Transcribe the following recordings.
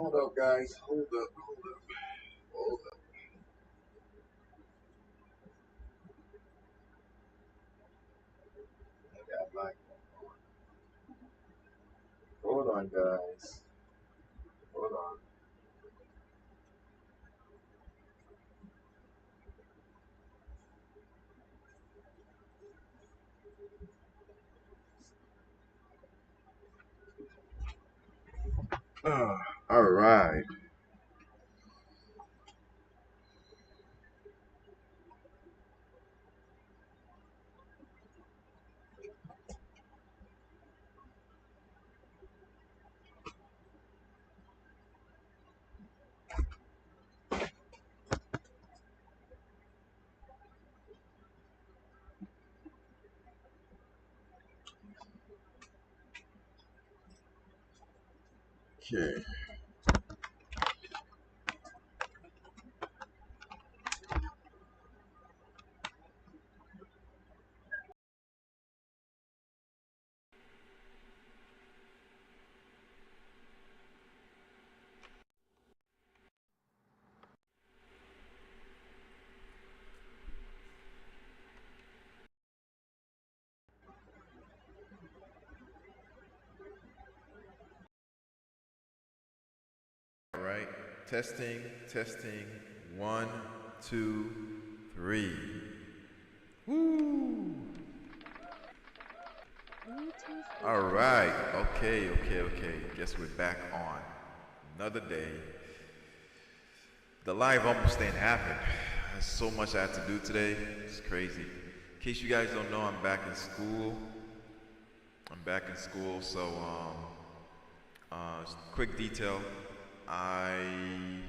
Hold up, guys. Hold up. I got black. Hold on, guys. Hold on. All right. Okay. All right. Testing, testing. One, two, three. Woo! All right. Okay. Guess we're back on another day. The live almost didn't happen. There's so much I had to do today. It's crazy. In case you guys don't know, I'm back in school. So quick detail. I'm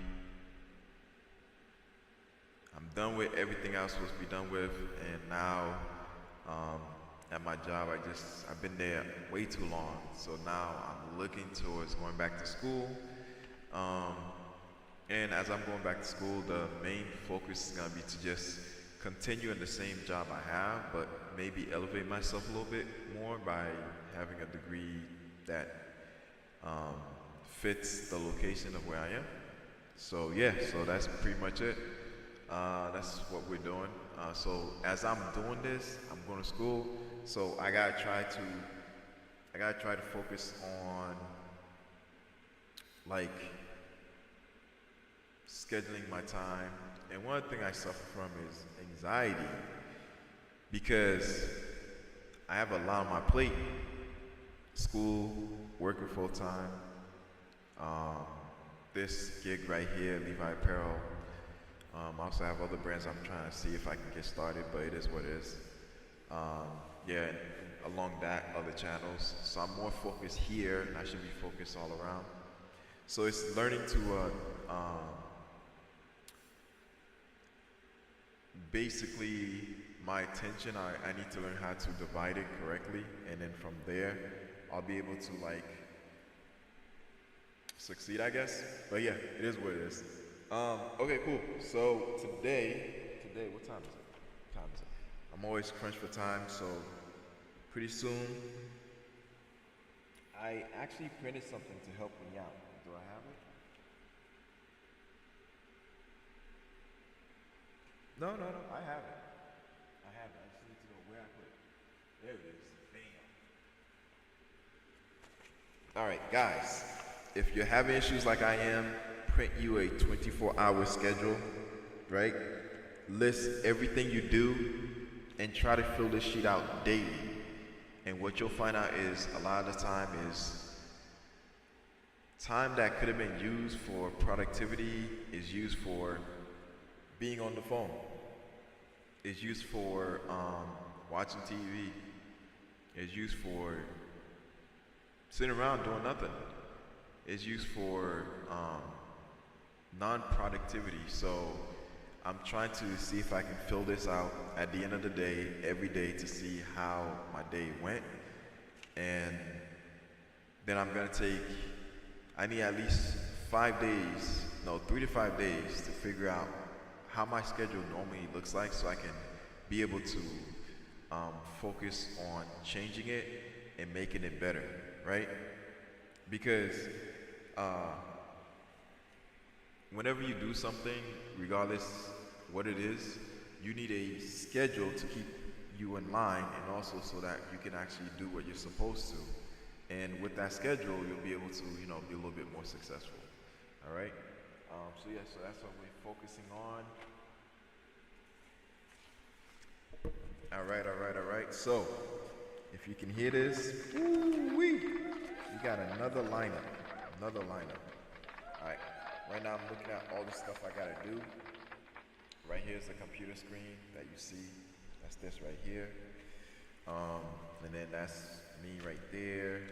done with everything I was supposed to be done with, and now at my job, I've been there way too long. So now I'm looking towards going back to school. And as I'm going back to school, the main focus is gonna be to just continue in the same job I have, but maybe elevate myself a little bit more by having a degree that fits the location of where I am. So yeah, so that's pretty much it. That's what we're doing. So as I'm doing this, I'm going to school. So I gotta try to focus on like scheduling my time. And one thing I suffer from is anxiety because I have a lot on my plate. School, working full time, this gig right here, Levi Apparel. I also have other brands I'm trying to see if I can get started, but it is what it is. Yeah, and along that, other channels. So I'm more focused here, and I should be focused all around. So it's learning to basically my attention. I need to learn how to divide it correctly, and then from there, I'll be able to like succeed, I guess. But yeah, it is what it is. Okay, cool. So today, what time is it? What time is it? I'm always crunched for time, so pretty soon. I actually printed something to help me out. Do I have it? No. I have it. I just need to know where I put it. There it is. Bam. All right, guys. If you're having issues like I am, print you a 24-hour schedule, right? List everything you do and try to fill this sheet out daily. And what you'll find out is a lot of the time is time that could have been used for productivity is used for being on the phone, is used for watching TV, is used for sitting around doing nothing, is used for non-productivity. So I'm trying to see if I can fill this out at the end of the day, every day, to see how my day went. And then I need at least 3 to 5 days to figure out how my schedule normally looks like so I can be able to focus on changing it and making it better, right? Because whenever you do something, regardless what it is, you need a schedule to keep you in line, and also so that you can actually do what you're supposed to. And with that schedule, you'll be able to, be a little bit more successful. All right. So yeah, so that's what we're focusing on. All right, all right, all right. So if you can hear this, we got another lineup. All right. Right now I'm looking at all the stuff I gotta do. Right here is the computer screen that you see. That's this right here. And then that's me right there.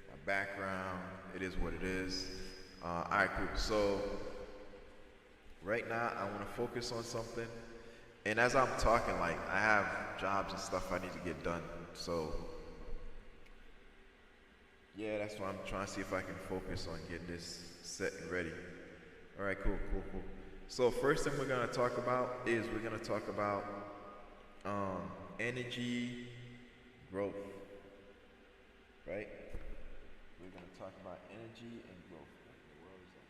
My background. It is what it is. All right, cool. So right now I want to focus on something. And as I'm talking, like, I have jobs and stuff I need to get done. So yeah, that's why I'm trying to see if I can focus on getting this set and ready. All right, cool. So first thing we're gonna talk about is energy growth, right? We're gonna talk about energy and growth. What in the world is that?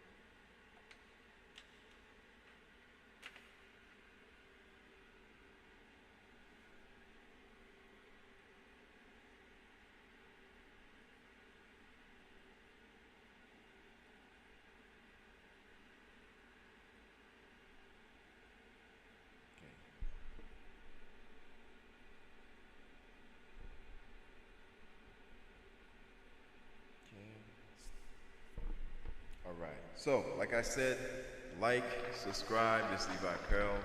Alright, so like I said, like, subscribe, this is Levi Apparel.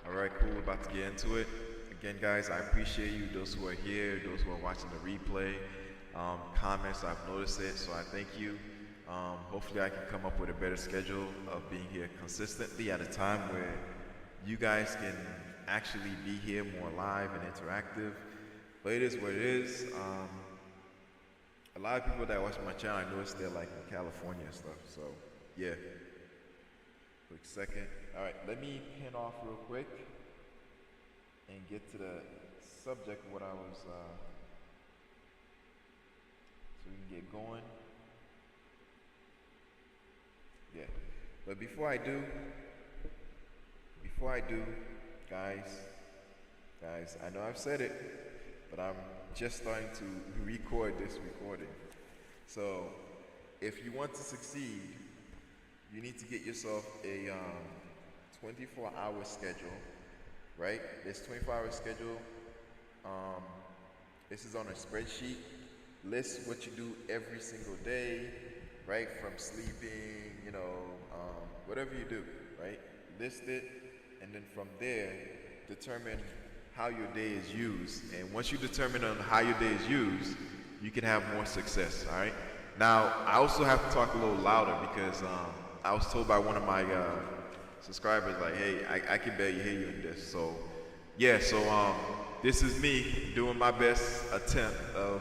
Alright, cool, we're about to get into it. Again, guys, I appreciate you, those who are here, those who are watching the replay. Comments, I've noticed it, so I thank you. Hopefully I can come up with a better schedule of being here consistently at a time where you guys can actually be here more live and interactive. But it is what it is. A lot of people that watch my channel, I noticed they're like in California and stuff, so yeah. Quick second. All right, let me pin off real quick and get to the subject of what I was, so we can get going. Yeah, but before I do, guys, I know I've said it, but I'm just starting to record this recording. So if you want to succeed, you need to get yourself a 24-hour schedule, right? This 24-hour schedule, this is on a spreadsheet. List what you do every single day, right? From sleeping, whatever you do, right? List it, and then from there, determine how your day is used. And once you determine on how your day is used, you can have more success, all right? Now, I also have to talk a little louder because I was told by one of my subscribers, like, hey, I can barely hear you in this. So, yeah, this is me doing my best attempt of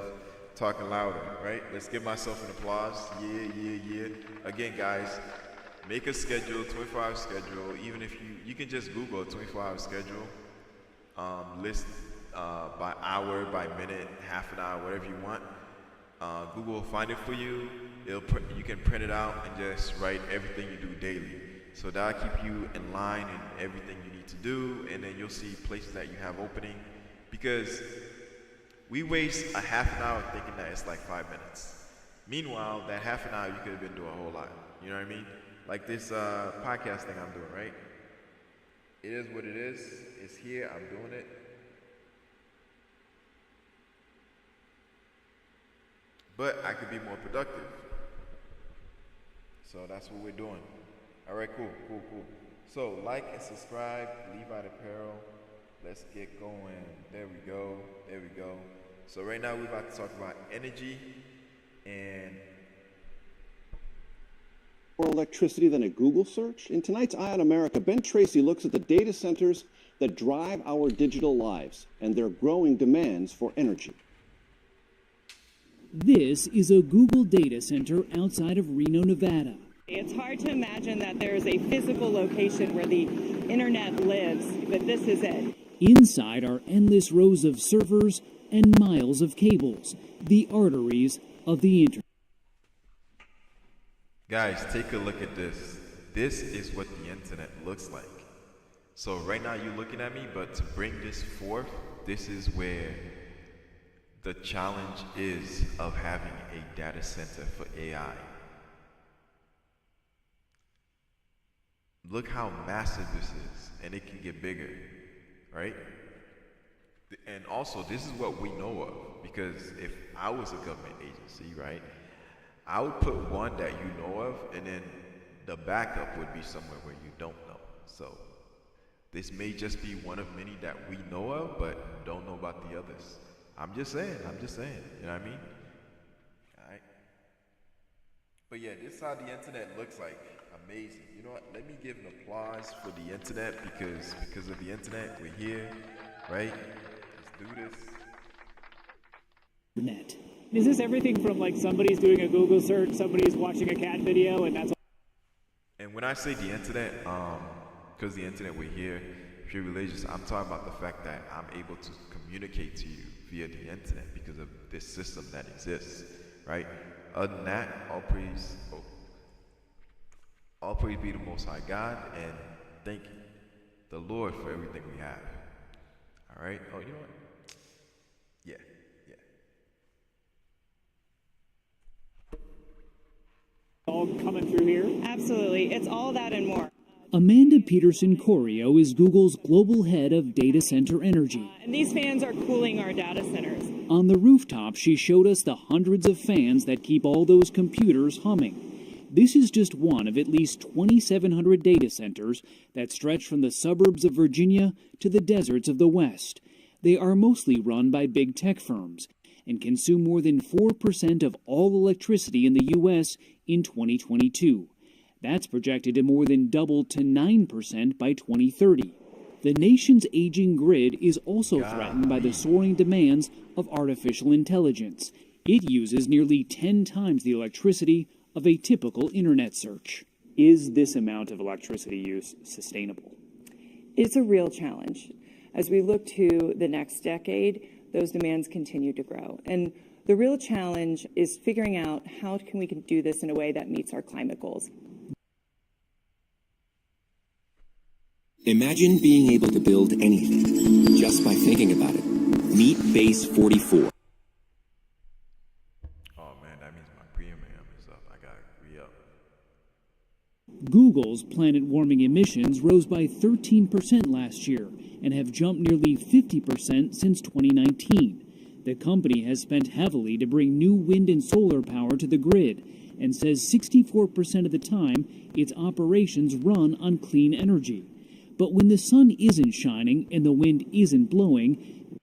talking louder, right? Let's give myself an applause. Yeah. Again, guys, make a schedule, 24-hour schedule. Even if you can just Google a 24-hour schedule. List by hour, by minute, half an hour, whatever you want. Google will find it for you. You can print it out and just write everything you do daily. So that'll keep you in line in everything you need to do, and then you'll see places that you have opening. Because we waste a half an hour thinking that it's like 5 minutes. Meanwhile, that half an hour you could have been doing a whole lot. You know what I mean? Like this podcast thing I'm doing, right? It is what it is. It's here. I'm doing it. But I could be more productive. So that's what we're doing. All right, cool. So like and subscribe, Levi Apparel. Let's get going. There we go. So right now we're about to talk about energy and more electricity than a Google search? In tonight's Eye on America, Ben Tracy looks at the data centers that drive our digital lives and their growing demands for energy. This is a Google data center outside of Reno, Nevada. It's hard to imagine that there is a physical location where the internet lives, but this is it. Inside are endless rows of servers and miles of cables, the arteries of the internet. Guys, take a look at this. this is what the internet looks like. So right now you're looking at me, but to bring this forth, this is where the challenge is of having a data center for AI. Look how massive this is, and it can get bigger, right? And also, this is what we know of, because if I was a government agency, right, I would put one that you know of, and then the backup would be somewhere where you don't know. So this may just be one of many that we know of, but don't know about the others. I'm just saying, you know what I mean? All right. But yeah, this is how the internet looks like. Amazing. You know what? Let me give an applause for the internet, because of the internet, we're here, right? Let's do this. Net. Is this everything from like somebody's doing a Google search, somebody's watching a cat video, and that's all? And when I say the internet, because the internet we're here, if you're religious, I'm talking about the fact that I'm able to communicate to you via the internet because of this system that exists, right? Other than that, all praise be the Most High God, and thank the Lord for everything we have. All right? Oh, you know what? Yeah. All coming through here? Absolutely. It's all that and more. Amanda Peterson Corio is Google's global head of data center energy. And these fans are cooling our data centers. On the rooftop, she showed us the hundreds of fans that keep all those computers humming. This is just one of at least 2,700 data centers that stretch from the suburbs of Virginia to the deserts of the West. They are mostly run by big tech firms and consume more than 4% of all electricity in the U.S. in 2022. That's projected to more than double to 9% by 2030. The nation's aging grid is also threatened by the soaring demands of artificial intelligence. It uses nearly 10 times the electricity of a typical internet search. Is this amount of electricity use sustainable? It's a real challenge. As we look to the next decade, those demands continue to grow. And the real challenge is figuring out how can we do this in a way that meets our climate goals. Imagine being able to build anything just by thinking about it. Meet Base 44. Oh man, that means my premium is up. I gotta re-up. Google's planet-warming emissions rose by 13% last year and have jumped nearly 50% since 2019. The company has spent heavily to bring new wind and solar power to the grid and says 64% of the time its operations run on clean energy. But when the sun isn't shining and the wind isn't blowing,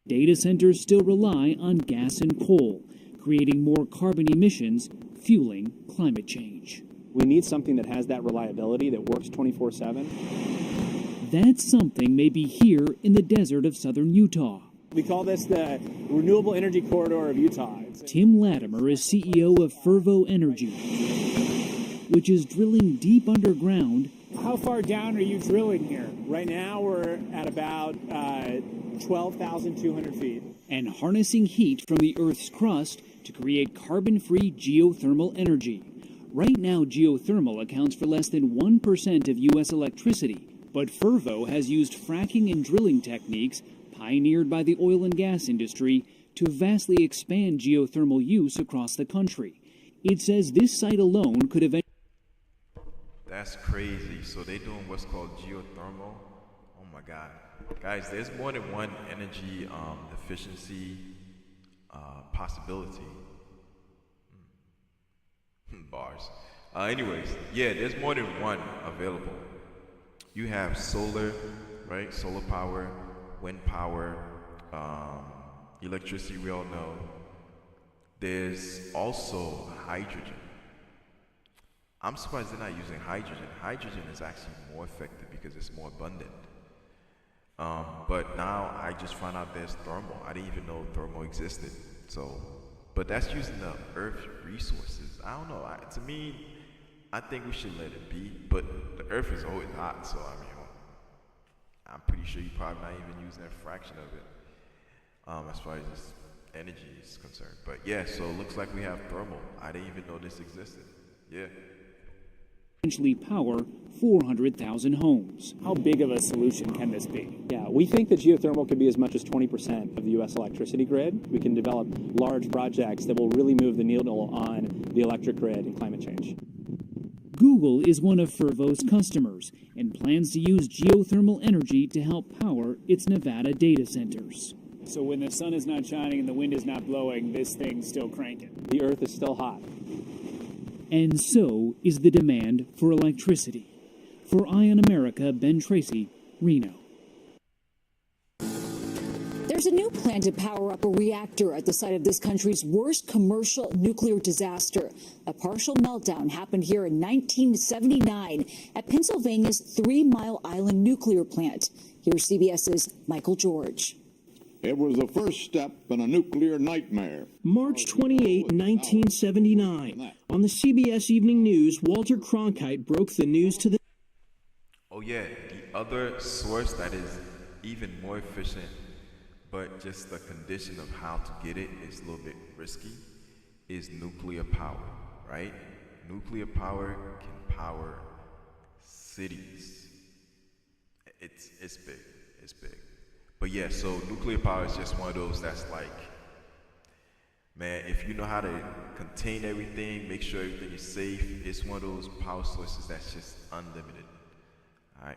data centers still rely on gas and coal, creating more carbon emissions, fueling climate change. We need something that has that reliability, that works 24/7. That something may be here in the desert of southern Utah. We call this the Renewable Energy Corridor of Utah. Tim Latimer is CEO of Fervo Energy, which is drilling deep underground. How far down are you drilling here? Right now we're at about 12,200 feet. And harnessing heat from the Earth's crust to create carbon-free geothermal energy. Right now, geothermal accounts for less than 1% of U.S. electricity, but Fervo has used fracking and drilling techniques pioneered by the oil and gas industry to vastly expand geothermal use across the country. It says this site alone could eventually... That's crazy. So they're doing what's called geothermal. Oh my God. Guys, there's more than one energy efficiency possibility. Bars. Anyways, yeah, there's more than one available. You have solar, right? Solar power, wind power, electricity, we all know. There's also hydrogen. I'm surprised they're not using hydrogen. Hydrogen is actually more effective because it's more abundant. But now I just found out there's thermal. I didn't even know thermal existed. So, but that's using the Earth resources. I don't know. To me, I think we should let it be. But the Earth is always hot, so I mean, I'm pretty sure you're probably not even using a fraction of it, as far as this energy is concerned. But yeah, so it looks like we have thermal. I didn't even know this existed. Yeah. potentially power 400,000 homes. How big of a solution can this be? Yeah, we think that geothermal could be as much as 20% of the U.S. electricity grid. We can develop large projects that will really move the needle on the electric grid and climate change. Google is one of Fervo's customers and plans to use geothermal energy to help power its Nevada data centers. So when the sun is not shining and the wind is not blowing, this thing's still cranking. The earth is still hot. And so is the demand for electricity. For Eye on America, Ben Tracy, Reno. There's a new plan to power up a reactor at the site of this country's worst commercial nuclear disaster. A partial meltdown happened here in 1979 at Pennsylvania's 3 Mile Island nuclear plant. Here's CBS's Michael George. It was the first step in a nuclear nightmare. March 28, 1979. On the CBS Evening News, Walter Cronkite broke the news to the... Oh yeah, the other source that is even more efficient, but just the condition of how to get it is a little bit risky, is nuclear power, right? Nuclear power can power cities. It's big, it's big. But yeah, so nuclear power is just one of those that's like, man, if you know how to contain everything, make sure everything is safe, it's one of those power sources that's just unlimited. All right.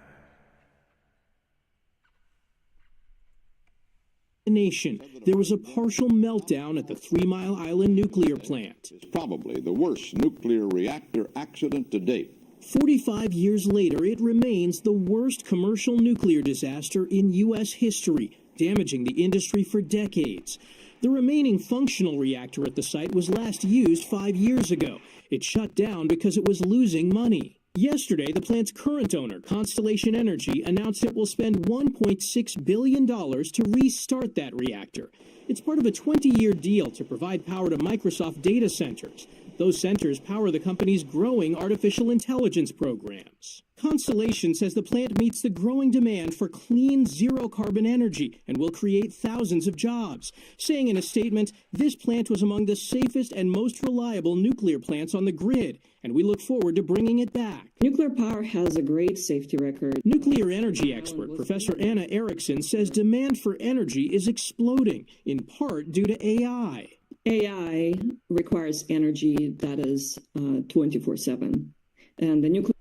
nation. There was a partial meltdown at the 3 Mile Island nuclear plant. It's probably the worst nuclear reactor accident to date. 45 years later, it remains the worst commercial nuclear disaster in U.S. history, damaging the industry for decades. The remaining functional reactor at the site was last used 5 years ago. It shut down because it was losing money. Yesterday, the plant's current owner, Constellation Energy, announced it will spend $1.6 billion to restart that reactor. It's part of a 20-year deal to provide power to Microsoft data centers. Those centers power the company's growing artificial intelligence programs. Constellation says the plant meets the growing demand for clean, zero-carbon energy and will create thousands of jobs, saying in a statement, "This plant was among the safest and most reliable nuclear plants on the grid, and we look forward to bringing it back." Nuclear power has a great safety record. Nuclear energy expert Professor Anna Erickson says demand for energy is exploding, in part due to AI. AI requires energy that is 24/7, and the nuclear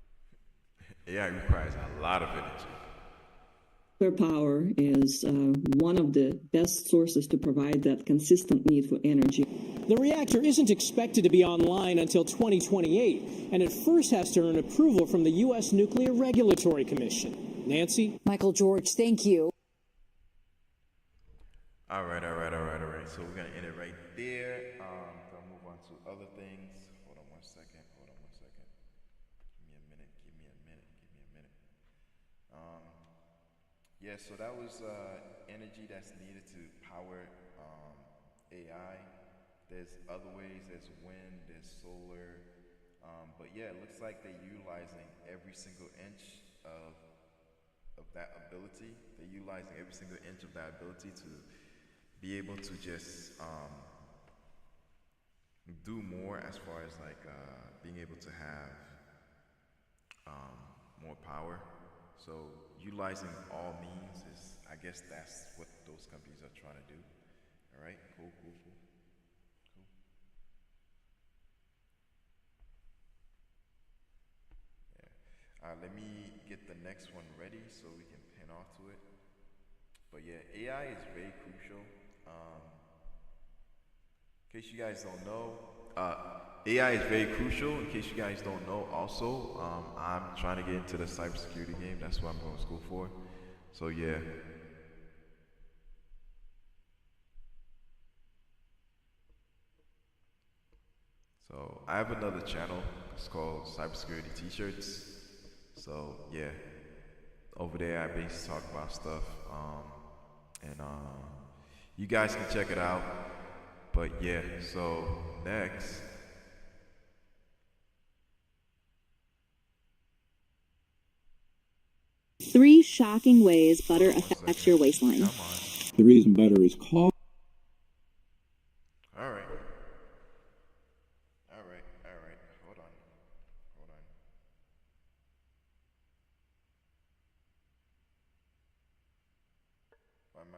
AI requires a lot of energy. Nuclear power is one of the best sources to provide that consistent need for energy. The reactor isn't expected to be online until 2028, and it first has to earn approval from the U.S. Nuclear Regulatory Commission. Nancy? Michael George, thank you. All right. So we're going to end it right there. I'll move on to other things. Hold on one second. Give me a minute. Yeah, so that was energy that's needed to power AI. There's other ways. There's wind, there's solar. But yeah, it looks like they're utilizing every single inch of that ability. They're utilizing every single inch of that ability to be able to just do more as far as like being able to have more power. So utilizing all means is, I guess that's what those companies are trying to do. All right, cool. Yeah. Let me get the next one ready so we can pin off to it. But yeah, AI is very crucial. In case you guys don't know, AI is very crucial. In case you guys don't know, also, I'm trying to get into the cybersecurity game. That's what I'm going to school for. So yeah. So I have another channel. It's called Cybersecurity T-shirts. So yeah, over there I basically talk about stuff. And you guys can check it out. But yeah, so next. 3 shocking ways butter affects your waistline. The reason butter is called. All right. Hold on.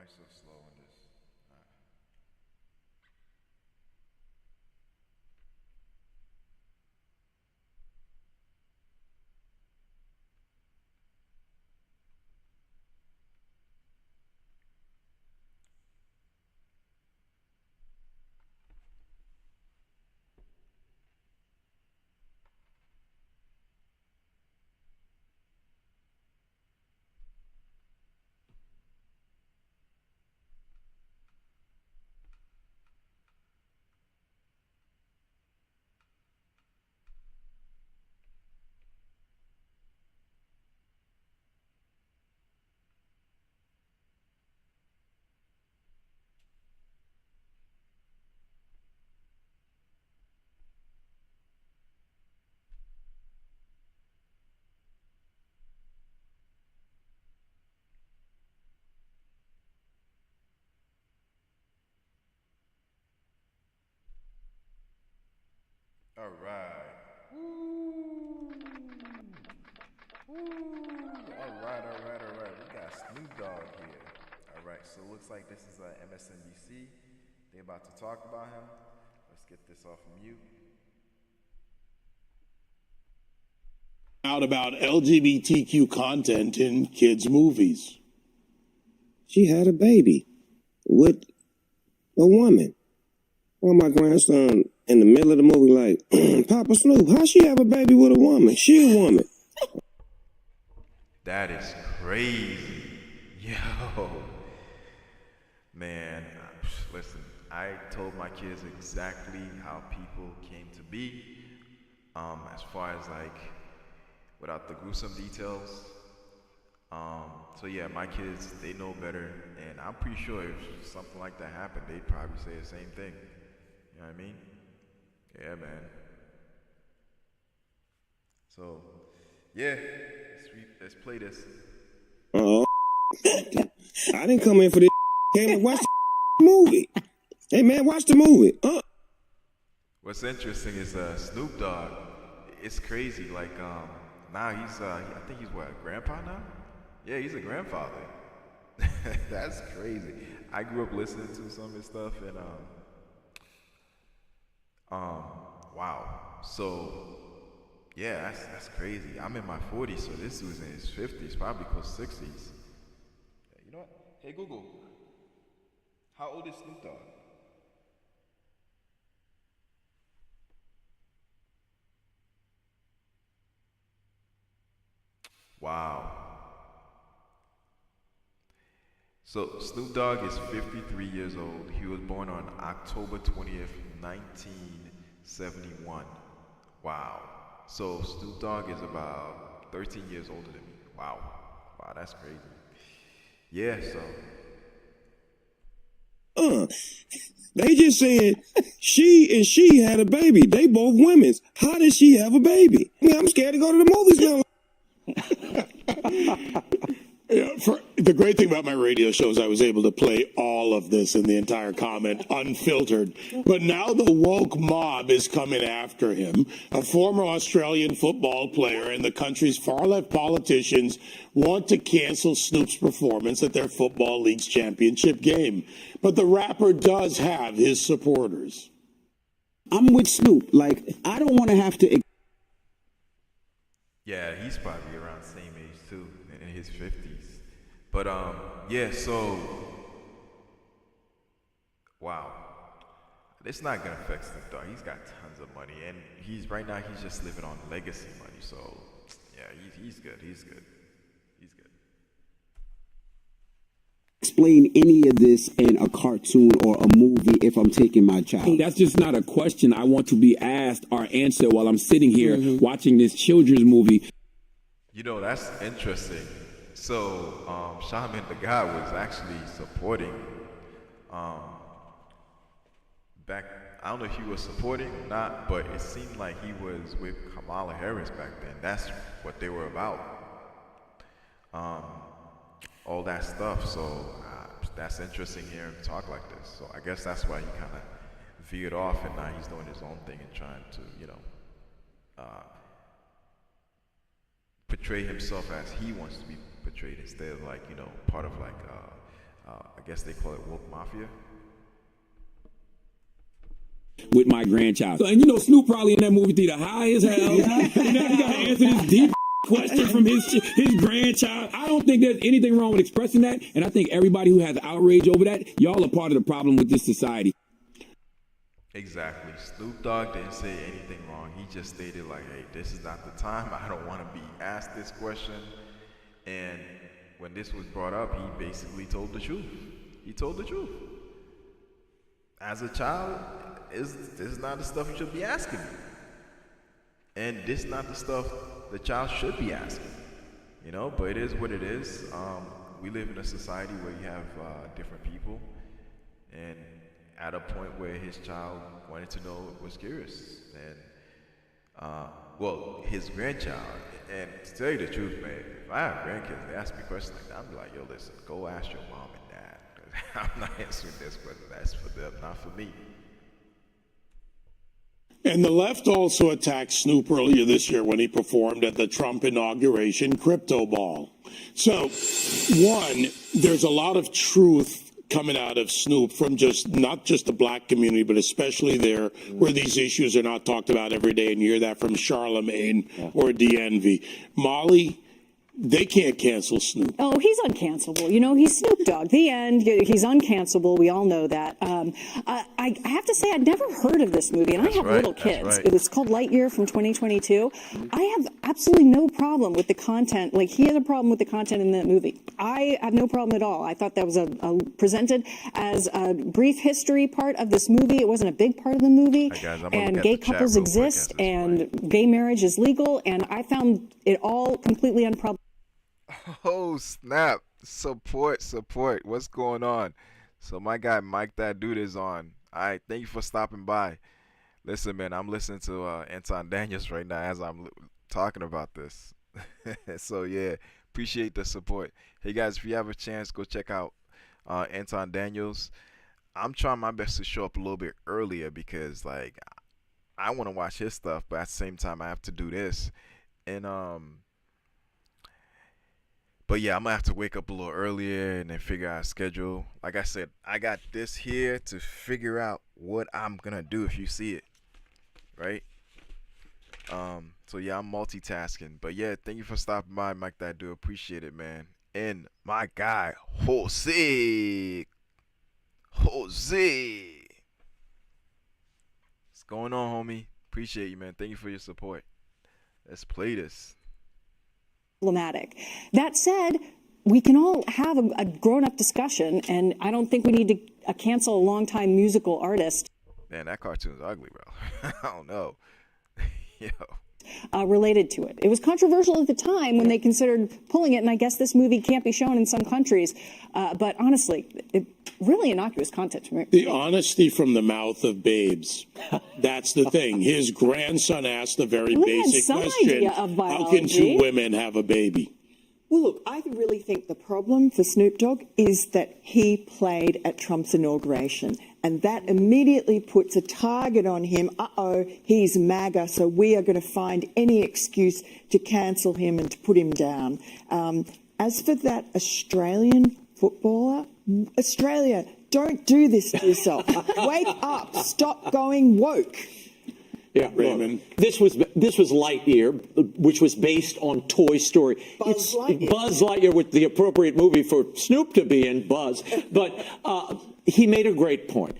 I so slow in this? All right. Woo. Woo. All right, all right, all right. We got Snoop Dogg here. All right, so it looks like this is MSNBC. They're about to talk about him. Let's get this off mute. Out about LGBTQ content in kids' movies. She had a baby with a woman. Well, my grandson in the middle of the movie like, Papa Snoop, how she have a baby with a woman? She a woman. That is crazy. Yo. Man, listen, I told my kids exactly how people came to be. As far as like, without the gruesome details. So yeah, my kids, they know better, and I'm pretty sure if something like that happened, they'd probably say the same thing. You know what I mean? Yeah, man. So, yeah, let's play this. Oh, I didn't come in for this. Came to watch the movie. Hey, man, watch the movie. What's interesting is Snoop Dogg. It's crazy. Like now he's I think he's what, a grandpa now? Yeah, he's a grandfather. That's crazy. I grew up listening to some of his stuff, and wow. So yeah, that's crazy. I'm in my 40s, so this dude's in his 50s, probably close to 60s. You know what? Hey Google, how old is Snoop Dogg? Wow. So Snoop Dogg is 53 years old. He was born on October 20th, 1971. Wow. So Snoop Dogg is about 13 years older than me. Wow. Wow, that's crazy. Yeah, so. They just said she had a baby. They both women's. How did she have a baby? I mean, I'm scared to go to the movies now. The great thing about my radio show is I was able to play all of this in the entire comment unfiltered. But now the woke mob is coming after him. A former Australian football player and the country's far-left politicians want to cancel Snoop's performance at their Football League's championship game. But the rapper does have his supporters. I'm with Snoop. Like, I don't want to have to... Yeah, he's probably around the same age too, in his 50s. But yeah, so wow, it's not gonna affect Snoop Dogg. He's got tons of money, and he's just living on legacy money. So yeah, he's good. He's good. He's good. Explain any of this in a cartoon or a movie if I'm taking my child. That's just not a question I want to be asked or answered while I'm sitting here watching this children's movie. You know, that's interesting. So, Shaman the guy was actually supporting, back, I don't know if he was supporting or not, but it seemed like he was with Kamala Harris back then. That's what they were about. All that stuff, so that's interesting hearing him talk like this. So I guess that's why he kind of veered off, and now he's doing his own thing and trying to, you know, portray himself as he wants to be portrayed instead of like, you know, part of like I guess they call it woke mafia. With my grandchild. So, and you know, Snoop probably in that movie theater high as hell. You know, he got to answer this deep question from his grandchild. I don't think there's anything wrong with expressing that. And I think everybody who has outrage over that, y'all are part of the problem with this society. Exactly. Snoop Dogg didn't say anything wrong. He just stated like, hey, this is not the time. I don't want to be asked this question. And when this was brought up, he basically told the truth. He told the truth. As a child, this is not the stuff you should be asking me. And this is not the stuff the child should be asking. You know, but it is what it is. We live in a society where you have different people. And at a point where his child wanted to know, was curious. And, well, his grandchild, and to tell you the truth, man, if I have grandkids, they ask me questions like that, I'll be like, yo, listen, go ask your mom and dad. I'm not answering this question. That's for them, not for me. And the left also attacked Snoop earlier this year when he performed at the Trump inauguration crypto ball. So, one, there's a lot of truth coming out of Snoop from not just the black community, but especially there where these issues are not talked about every day, and you hear that from Charlemagne or DNV. Molly, they can't cancel Snoop. Oh, he's uncancelable. You know, he's Snoop Dogg. The end. He's uncancelable. We all know that. I have to say, I'd never heard of this movie, and I have little kids. It was called Lightyear from 2022. I have absolutely no problem with the content. Like, he has a problem with the content in that movie. I have no problem at all. I thought that was presented as a brief history part of this movie. It wasn't a big part of the movie. And gay couples exist, and gay marriage is legal, and I found it all completely unproblematic. Oh, snap. Support. What's going on? So my guy Mike That Dude is on. All right, thank you for stopping by. Listen, man, I'm listening to Anton Daniels right now as I'm talking about this. So, yeah, appreciate the support. Hey, guys, if you have a chance, go check out Anton Daniels. I'm trying my best to show up a little bit earlier because, like, I want to watch his stuff, but at the same time, I have to do this. And, but yeah, I'm gonna have to wake up a little earlier and then figure out a schedule. Like I said, I got this here to figure out what I'm gonna do if you see it, right? So yeah, I'm multitasking. But yeah, thank you for stopping by, Mike. That do appreciate it, man. And my guy, Jose. What's going on, homie? Appreciate you, man. Thank you for your support. Let's play this. That said, we can all have a grown-up discussion, and I don't think we need to cancel a long-time musical artist. Man, that cartoon's ugly, bro. I don't know. Yo. Related to it. It was controversial at the time when they considered pulling it, and I guess this movie can't be shown in some countries. But honestly, really innocuous content to me. The honesty from the mouth of babes. That's the thing. His grandson asked the very basic question, how can two women have a baby? Well, look, I really think the problem for Snoop Dogg is that he played at Trump's inauguration, and that immediately puts a target on him. Uh-oh, he's MAGA, so we are going to find any excuse to cancel him and to put him down. As for that Australian footballer, Australia, don't do this to yourself. Wake up. Stop going woke. Yeah, Raymond. This was Lightyear, which was based on Toy Story. Buzz Lightyear with the appropriate movie for Snoop to be in, Buzz. But he made a great point.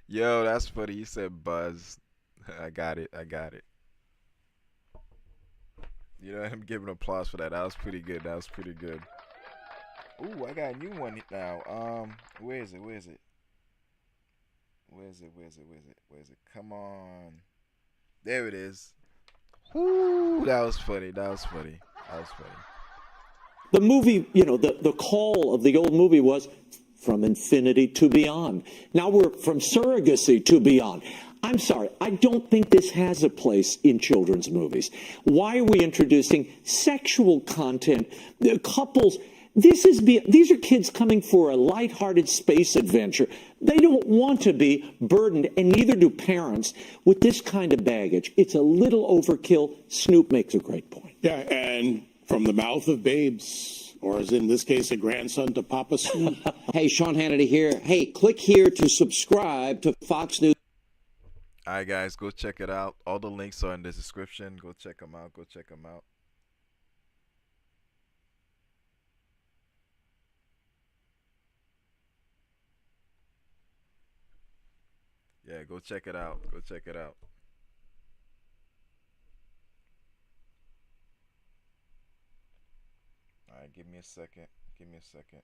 Yo, that's funny. You said Buzz. I got it. You know, I'm giving applause for that. That was pretty good. Ooh, I got a new one now. Where is it? Where's it? Come on. There it is. Woo, that was funny. The movie, you know, the call of the old movie was from infinity to beyond. Now we're from surrogacy to beyond. I'm sorry, I don't think this has a place in children's movies. Why are we introducing sexual content? Couples. These are kids coming for a lighthearted space adventure. They don't want to be burdened, and neither do parents, with this kind of baggage. It's a little overkill. Snoop makes a great point. Yeah, and From the mouth of babes, or as in this case, a grandson to Papa Snoop. Hey, Sean Hannity here. Hey, click here to subscribe to Fox News. All right, guys, go check it out. All the links are in the description. Go check them out. Go check them out. Yeah, go check it out. Go check it out. All right, give me a second. Give me a second.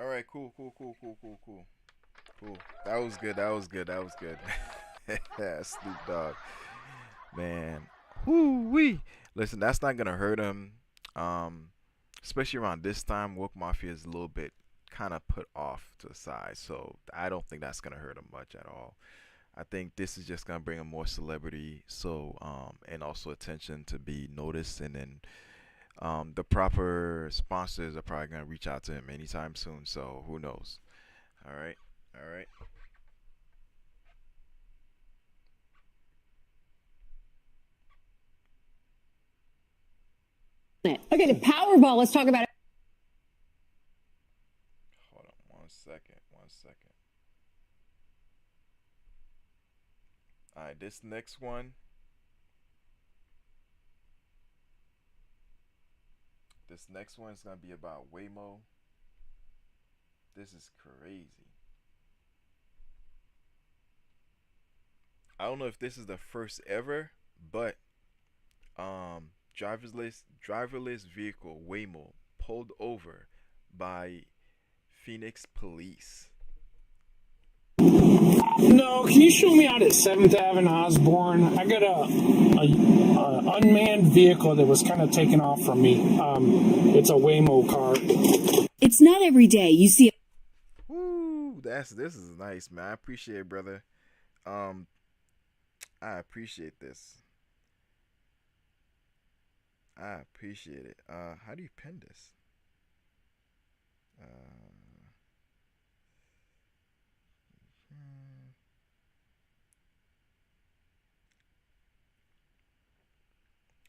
All right, cool. That was good. That was good. Snoop Dogg, man. Whoo-wee. Listen, that's not gonna hurt him. Especially around this time, Woke Mafia is a little bit kind of put off to the side, so I don't think that's gonna hurt him much at all. I think this is just gonna bring him more celebrity, so and also attention to be noticed, and then the proper sponsors are probably gonna reach out to him anytime soon. So who knows? All right. Okay, the Powerball. Let's talk about it. Hold on one second. All right, this next one. This next one is gonna be about Waymo. This is crazy. I don't know if this is the first ever, but driverless vehicle Waymo pulled over by Phoenix police. No, can you show me out at 7th Ave in Osborne? I got a unmanned vehicle that was kind of taken off from me. It's a Waymo car. It's not every day you see. Woo, this is nice, man. I appreciate it, brother. I appreciate this. I appreciate it. How do you pin this?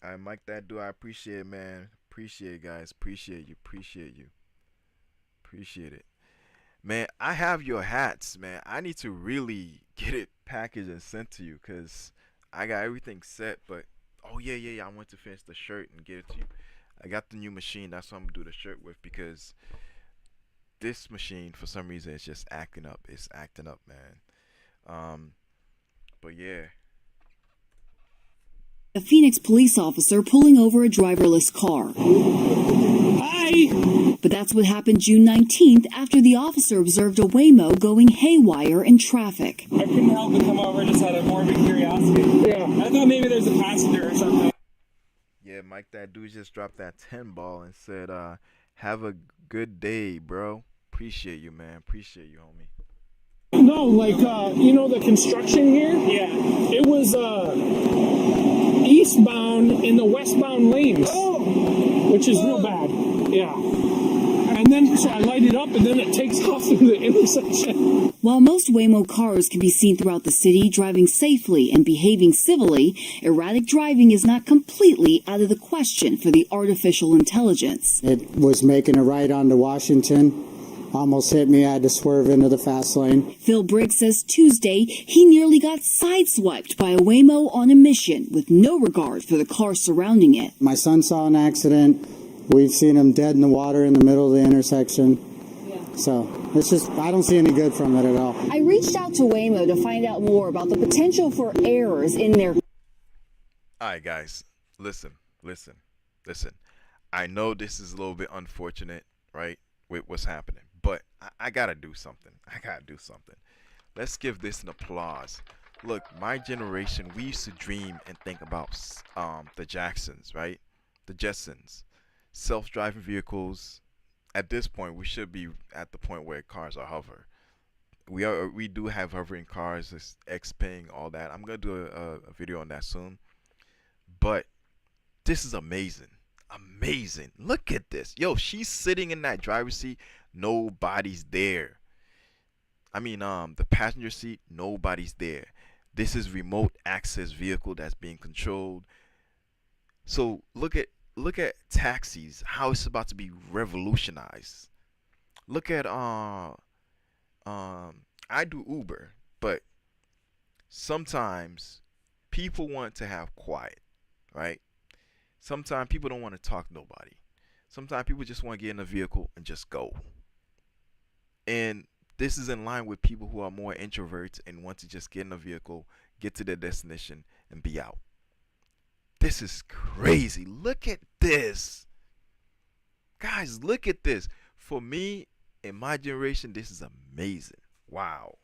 I Mike that dude. I appreciate it, man. Appreciate it, guys. Appreciate you. Appreciate it. Man, I have your hats, man. I need to really get it packaged and sent to you, because I got everything set, but oh yeah, I went to finish the shirt and get it to you. I got the new machine. That's what I'm gonna do the shirt with, because this machine for some reason is just acting up. It's acting up, man. But yeah. A Phoenix police officer pulling over a driverless car. Hi! But that's what happened June 19th after the officer observed a Waymo going haywire in traffic. I couldn't help but come over, just out of morbid curiosity. Yeah. I thought maybe there's a passenger or something. Yeah, Mike, that dude just dropped that 10 ball and said, have a good day, bro. Appreciate you, man. Appreciate you, homie. No, like, the construction here? Yeah. It was, eastbound in the westbound lanes, which is real bad. Yeah. And then, so I light it up, and then it takes off through the intersection. While most Waymo cars can be seen throughout the city driving safely and behaving civilly, erratic driving is not completely out of the question for the artificial intelligence. It was making a right onto Washington. Almost hit me. I had to swerve into the fast lane. Phil Briggs says Tuesday he nearly got sideswiped by a Waymo on a mission with no regard for the car surrounding it. My son saw an accident. We've seen him dead in the water in the middle of the intersection. So it's just, I don't see any good from it at all. I reached out to Waymo to find out more about the potential for errors in their. All right, guys, listen. I know this is a little bit unfortunate, right, with what's happening, but I gotta do something. Let's give this an applause. Look, my generation, we used to dream and think about the Jacksons, right? The Jetsons, self-driving vehicles. At this point, we should be at the point where cars are hover. We do have hovering cars, X-Ping, all that. I'm gonna do a video on that soon. But this is amazing. Look at this. Yo, she's sitting in that driver's seat. Nobody's there. the passenger seat, nobody's there. This is remote access vehicle that's being controlled. So look at taxis, how it's about to be revolutionized. Look at I do Uber, but sometimes people want to have quiet, right? Sometimes people don't want to talk to nobody. Sometimes people just want to get in a vehicle and just go. And this is in line with people who are more introverts and want to just get in a vehicle, get to their destination, and be out. This is crazy. Look at this. Guys, look at this. For me, in my generation, this is amazing. Wow.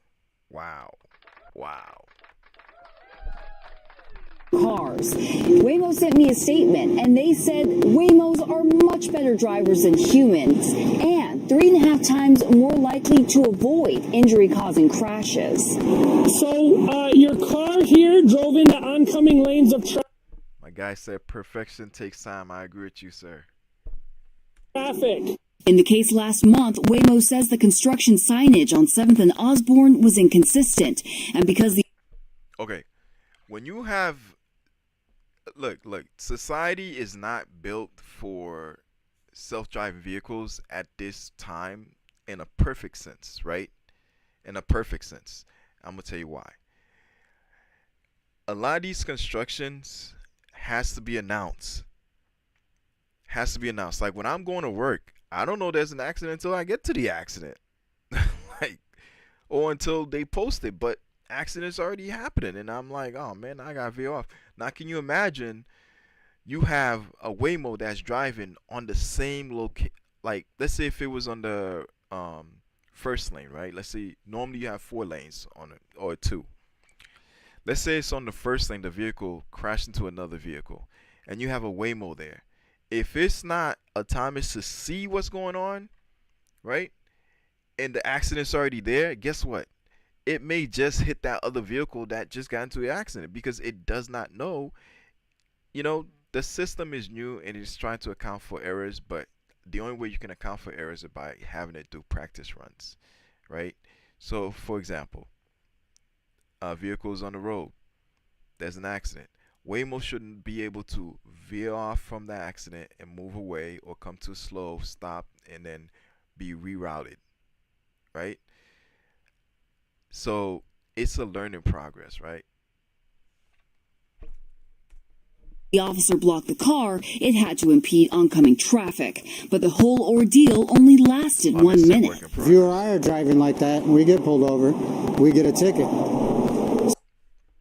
Wow. Wow. Cars. Waymo sent me a statement, and they said Waymos are much better drivers than humans and 3.5 times more likely to avoid injury-causing crashes. So, your car here drove into oncoming lanes of My guy said perfection takes time. I agree with you, sir. traffic. In the case last month, Waymo says the construction signage on 7th and Osborne was inconsistent, and because the Okay, when you have look, society is not built for self-driving vehicles at this time in a perfect sense, right? In a perfect sense. I'm gonna tell you why. A lot of these constructions has to be announced. Has to be announced. Like when I'm going to work, I don't know there's an accident until I get to the accident. Or until they post it, but accidents already happening, and I'm like, oh man, I gotta veer off. Now, can you imagine you have a Waymo that's driving on the same location? Like, let's say if it was on the first lane, right? Let's say normally you have 4 lanes on it, or 2. Let's say it's on the first lane, the vehicle crashed into another vehicle, and you have a Waymo there. If it's not autonomous to see what's going on, right, and the accident's already there, guess what? It may just hit that other vehicle that just got into the accident because it does not know. You know, the system is new and it's trying to account for errors, but the only way you can account for errors is by having it do practice runs, right? So, for example, vehicles on the road, there's an accident. Waymo shouldn't be able to veer off from the accident and move away or come too slow, stop, and then be rerouted, right? So it's a learning progress, right? the officer blocked the car, it had to impede oncoming traffic. But the whole ordeal only lasted 1 minute. If you or I are driving like that and we get pulled over, we get a ticket.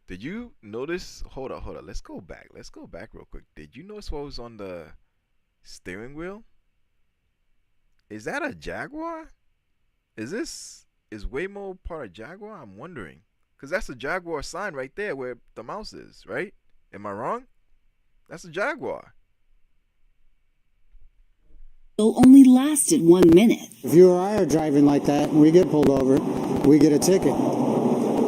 Did you notice? Hold on. Let's go back real quick. Did you notice what was on the steering wheel? Is that a Jaguar? Is Waymo part of Jaguar? I'm wondering. Because that's a Jaguar sign right there where the mouse is, right? Am I wrong? That's a Jaguar. It only lasted 1 minute. If you or I are driving like that and we get pulled over, we get a ticket.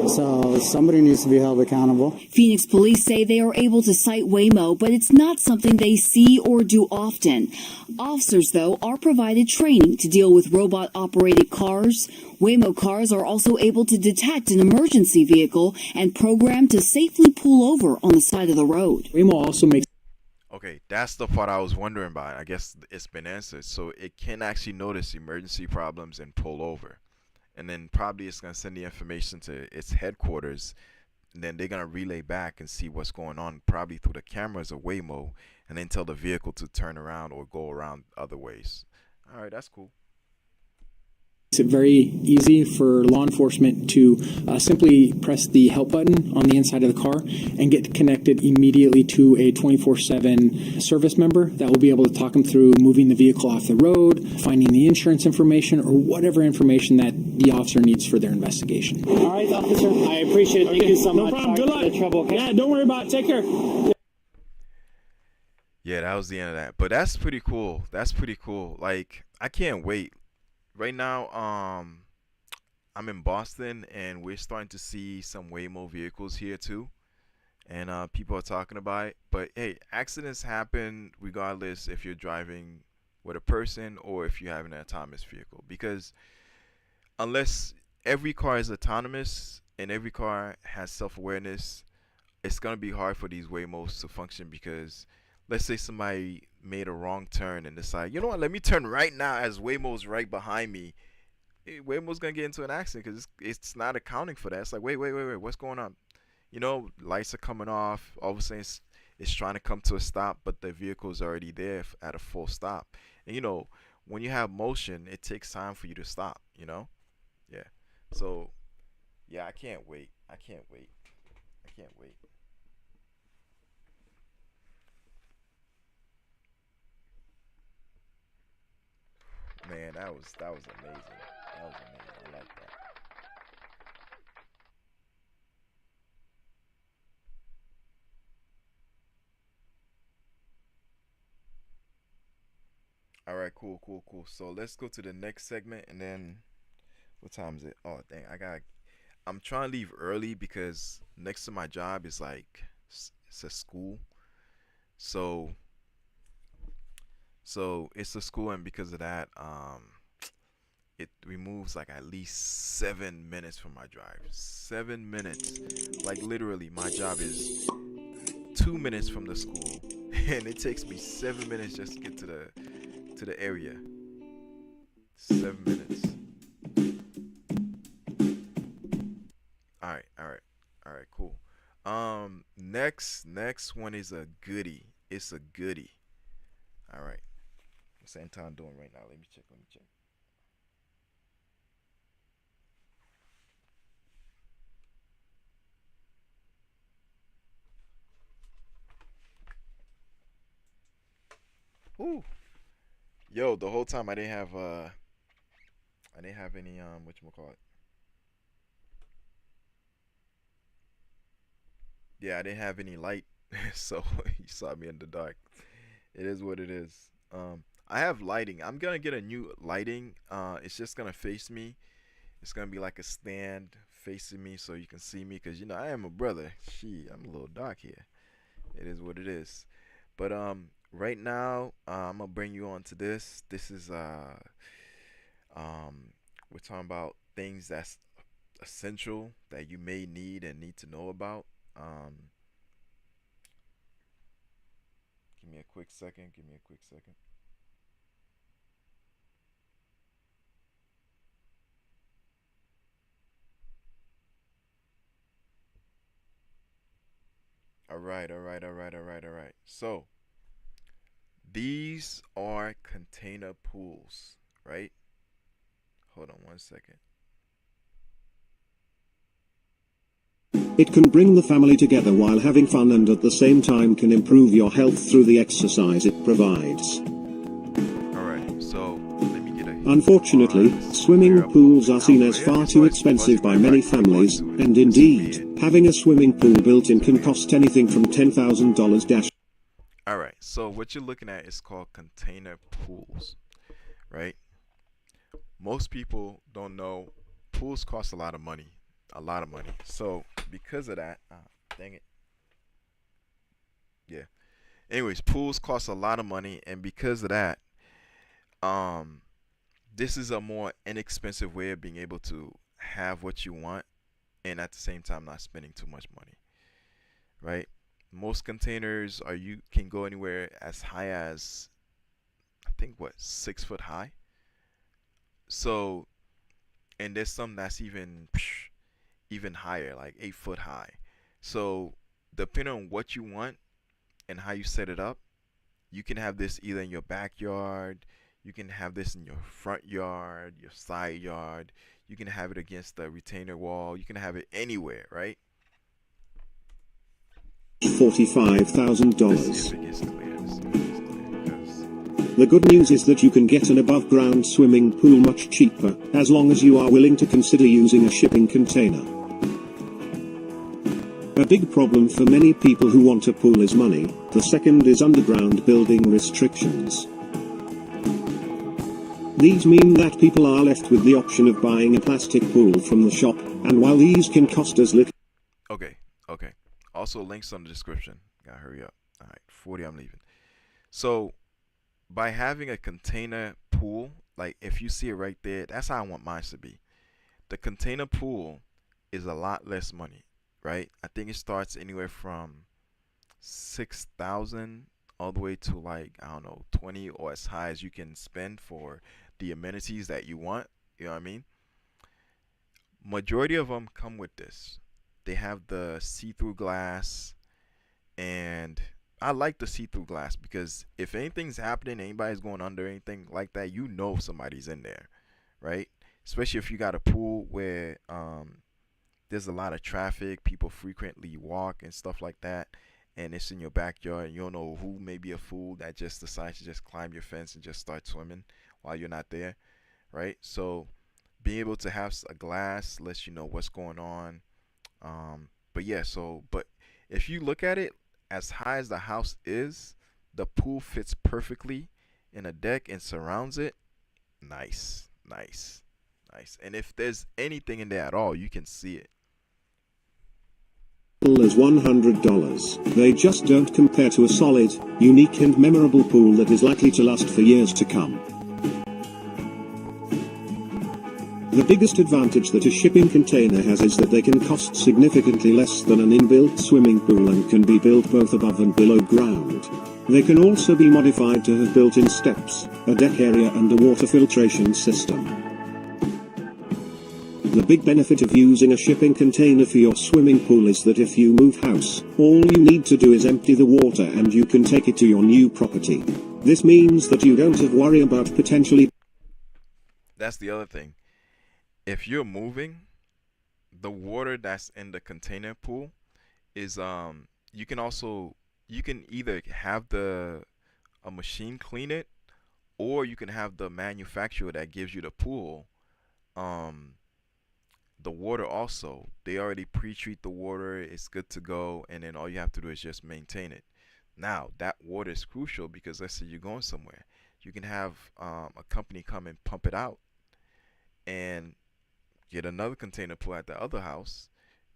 So somebody needs to be held accountable. Phoenix police say they are able to cite Waymo, but it's not something they see or do often. Officers, though, are provided training to deal with robot-operated cars. Waymo cars are also able to detect an emergency vehicle and program to safely pull over on the side of the road. Waymo also makes... Okay, that's the part I was wondering about. I guess it's been answered. So it can actually notice emergency problems and pull over. And then probably it's going to send the information to its headquarters. And then they're going to relay back and see what's going on, probably through the cameras of Waymo, and then tell the vehicle to turn around or go around other ways. All right, that's cool. It's very easy for law enforcement to simply press the help button on the inside of the car and get connected immediately to a 24/7 service member that will be able to talk them through moving the vehicle off the road, finding the insurance information, or whatever information that the officer needs for their investigation. All right, officer. I appreciate it. Thank you so much. No problem. Good luck. Trouble, okay? Yeah, don't worry about it. Take care. Yeah, that was the end of that. But that's pretty cool. Like, I can't wait. Right now, I'm in Boston, and we're starting to see some Waymo vehicles here too, and people are talking about it. But hey, accidents happen regardless if you're driving with a person or if you have an autonomous vehicle, because unless every car is autonomous and every car has self-awareness, it's gonna be hard for these Waymos to function because let's say somebody made a wrong turn and decide, you know what, let me turn right now as Waymo's right behind me. Waymo's gonna get into an accident because it's not accounting for that. It's like, wait, what's going on? You know, lights are coming off. All of a sudden, it's trying to come to a stop, but the vehicle's already there at a full stop. And you know, when you have motion, it takes time for you to stop. You know, yeah. So, yeah, I can't wait. I can't wait. I can't wait. Man, that was amazing. That was amazing. I like that. All right, cool. So let's go to the next segment, and then what time is it? Oh, dang, I'm trying to leave early because next to my job is like it's a school. So it's a school, and because of that, it removes like at least 7 minutes from my drive. 7 minutes, like literally, my job is 2 minutes from the school, and it takes me 7 minutes just to get to the area. 7 minutes. All right, cool. Next one is a goodie. It's a goodie. All right. What's Anton doing right now? Let me check. Woo. Yo, the whole time I didn't have any whatchamacallit. Yeah, I didn't have any light, so you saw me in the dark. It is what it is. I have lighting. I'm gonna get a new lighting. It's just gonna face me. It's gonna be like a stand facing me, so you can see me. Cause you know I am a brother. I'm a little dark here. It is what it is. But right now, I'm gonna bring you on to this. This is we're talking about things that's essential that you may need to know about. Give me a quick second. All right. So these are container pools, right? Hold on one second. It can bring the family together while having fun and at the same time can improve your health through the exercise it provides. Alright, so let me get a... Unfortunately, swimming pools are seen as far too expensive by many families, and indeed, having a swimming pool built in can cost anything from $10,000. Alright, so what you're looking at is called container pools, right? Most people don't know pools cost a lot of money. So because of that, dang it. Yeah. Anyways, pools cost a lot of money, and because of that, this is a more inexpensive way of being able to have what you want, and at the same time not spending too much money, right? Most containers you can go anywhere as high as, I think, 6 foot high. So, and there's some that's even higher, like 8 foot high. So depending on what you want and how you set it up, you can have this either in your backyard, you can have this in your front yard, your side yard, you can have it against the retainer wall, you can have it anywhere, right? $45,000. The good news is that you can get an above-ground swimming pool much cheaper, as long as you are willing to consider using a shipping container. A big problem for many people who want a pool is money. The second is underground building restrictions. These mean that people are left with the option of buying a plastic pool from the shop, and while these can cost as little... Okay. Also, links on the description. Gotta hurry up. Alright, 40, I'm leaving. So, by having a container pool, like if you see it right there, that's how I want mine to be. the container pool is a lot less money, right? I think it starts anywhere from 6,000 all the way to like, I don't know, 20, or as high as you can spend for the amenities that you want. You know what I mean? Majority of them come with this. They have the see-through glass, and I like the see-through glass because if anything's happening, anybody's going under, anything like that, you know somebody's in there, right? Especially if you got a pool where there's a lot of traffic, people frequently walk and stuff like that, and it's in your backyard, and you don't know who may be a fool that just decides to just climb your fence and just start swimming while you're not there, right? So being able to have a glass lets you know what's going on. But yeah, but if you look at it, as high as the house is, the pool fits perfectly in a deck and surrounds it. Nice, nice, nice. And if there's anything in there at all, you can see it. As $100. They just don't compare to a solid, unique and memorable pool that is likely to last for years to come. The biggest advantage that a shipping container has is that they can cost significantly less than an inbuilt swimming pool and can be built both above and below ground. They can also be modified to have built-in steps, a deck area and a water filtration system. The big benefit of using a shipping container for your swimming pool is that if you move house, all you need to do is empty the water and you can take it to your new property. This means that you don't have to worry about potentially... That's the other thing. If you're moving, the water that's in the container pool is you can either have a machine clean it, or you can have the manufacturer that gives you the pool the water also. They already pre-treat the water, it's good to go, and then all you have to do is just maintain it. Now that water is crucial because let's say you're going somewhere, you can have a company come and pump it out and get another container pool at the other house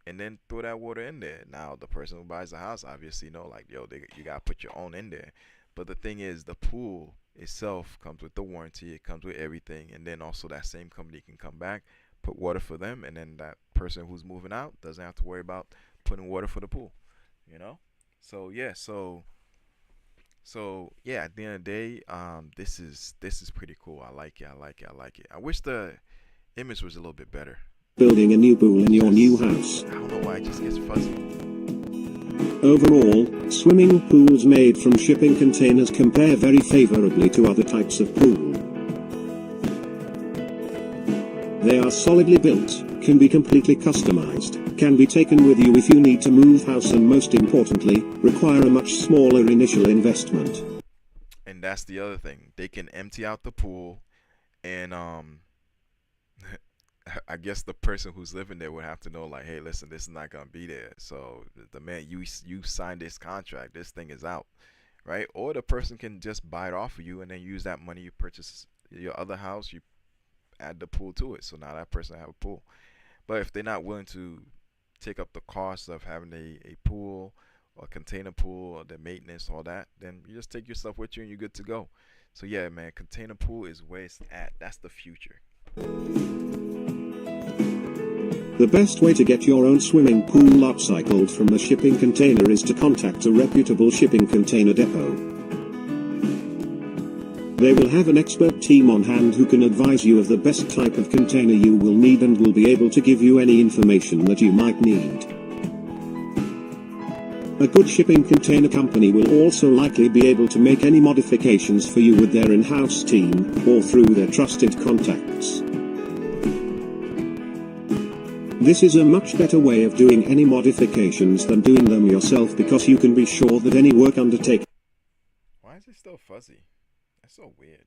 and then throw that water in there. Now the person who buys the house obviously know, like, yo, you gotta put your own in there. But the thing is, the pool itself comes with the warranty, it comes with everything, and then also that same company can come back, put water for them, and then that person who's moving out doesn't have to worry about putting water for the pool, you know? So yeah, so yeah, at the end of the day, this is pretty cool. I like it. I wish the image was a little bit better. Building a new pool in your new house. I don't know why it just gets fuzzy. Overall, swimming pools made from shipping containers compare very favorably to other types of pool. They are solidly built, can be completely customized, can be taken with you if you need to move house, and most importantly, require a much smaller initial investment. And that's the other thing. They can empty out the pool, and I guess the person who's living there would have to know, like, hey, listen, this is not gonna be there. So the man, you signed this contract, this thing is out, right? Or the person can just buy it off of you and then use that money you purchase your other house, you add the pool to it. So now that person have a pool. But if they're not willing to take up the cost of having a pool or a container pool or the maintenance, all that, then you just take your stuff with you and you're good to go. So yeah, man, container pool is where it's at. That's the future. The best way to get your own swimming pool upcycled from a shipping container is to contact a reputable shipping container depot. They will have an expert team on hand who can advise you of the best type of container you will need and will be able to give you any information that you might need. A good shipping container company will also likely be able to make any modifications for you with their in-house team, or through their trusted contacts. This is a much better way of doing any modifications than doing them yourself, because you can be sure that any work undertaken... Why is it still fuzzy? That's so weird.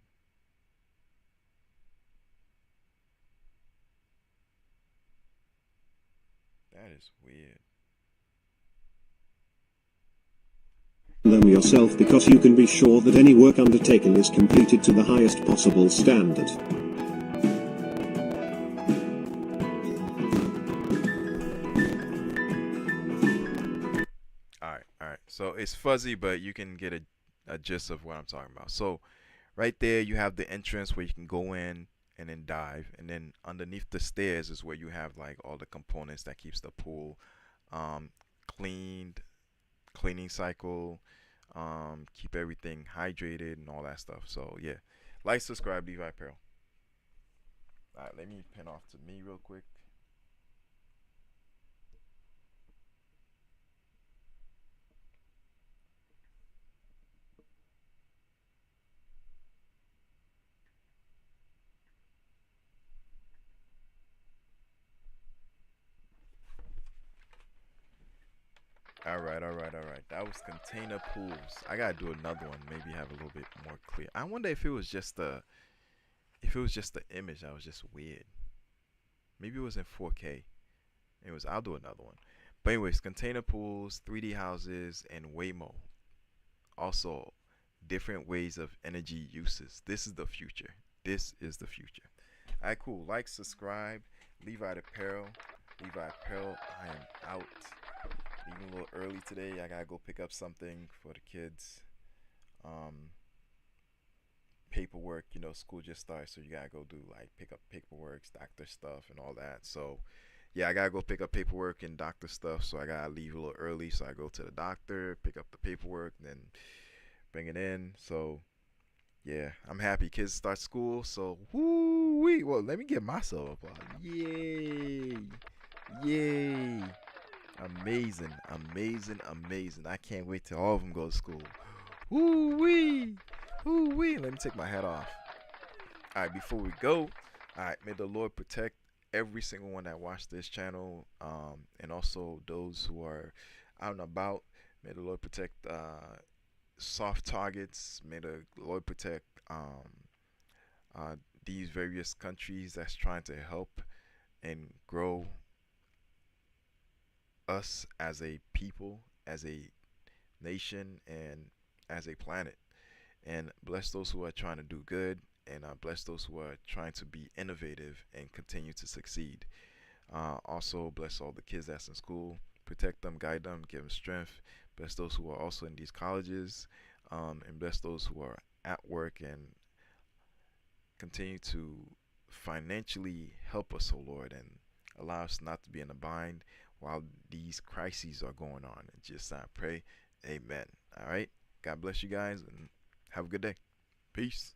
That is weird. them yourself, because you can be sure that any work undertaken is completed to the highest possible standard. Alright. So it's fuzzy, but you can get a gist of what I'm talking about. So right there you have the entrance where you can go in and then dive, and then underneath the stairs is where you have like all the components that keeps the pool cleaned, cleaning cycle, keep everything hydrated and all that stuff. So yeah, like, subscribe, Levi Apparel. All right, let me pin off to me real quick. All right, all right, all right. That was container pools. I gotta do another one. Maybe have a little bit more clear. I wonder if it was just the image that was just weird. Maybe it was in 4K. Anyways, I'll do another one. But anyways, container pools, 3D houses, and Waymo. Also, different ways of energy uses. This is the future. This is the future. All right, cool. Like, subscribe. Levi Apparel. Levi Apparel. I am out. Leaving a little early today. I gotta go pick up something for the kids. Paperwork. You know, school just started, so you gotta go do like pick up paperwork, doctor stuff, and all that. So yeah, I gotta go pick up paperwork and doctor stuff. So I gotta leave a little early. So I go to the doctor, pick up the paperwork, and then bring it in. So yeah, I'm happy. Kids start school. So woo-wee. Well, let me get myself applause. Yay! Yay! Amazing, amazing, amazing. I can't wait till all of them go to school. Woo-wee! Woo-wee! Let me take my hat off. All right, before we go, all right, may the Lord protect every single one that watched this channel, and also those who are out and about. May the Lord protect soft targets. May the Lord protect these various countries that's trying to help and grow us as a people, as a nation, and as a planet. And bless those who are trying to do good, and bless those who are trying to be innovative and continue to succeed. Also bless all the kids that's in school. Protect them, guide them, give them strength. Bless those who are also in these colleges, and bless those who are at work, and continue to financially help us, oh Lord, and allow us not to be in a bind while these crises are going on. And just I pray, amen. All right, God bless you guys, and have a good day. Peace.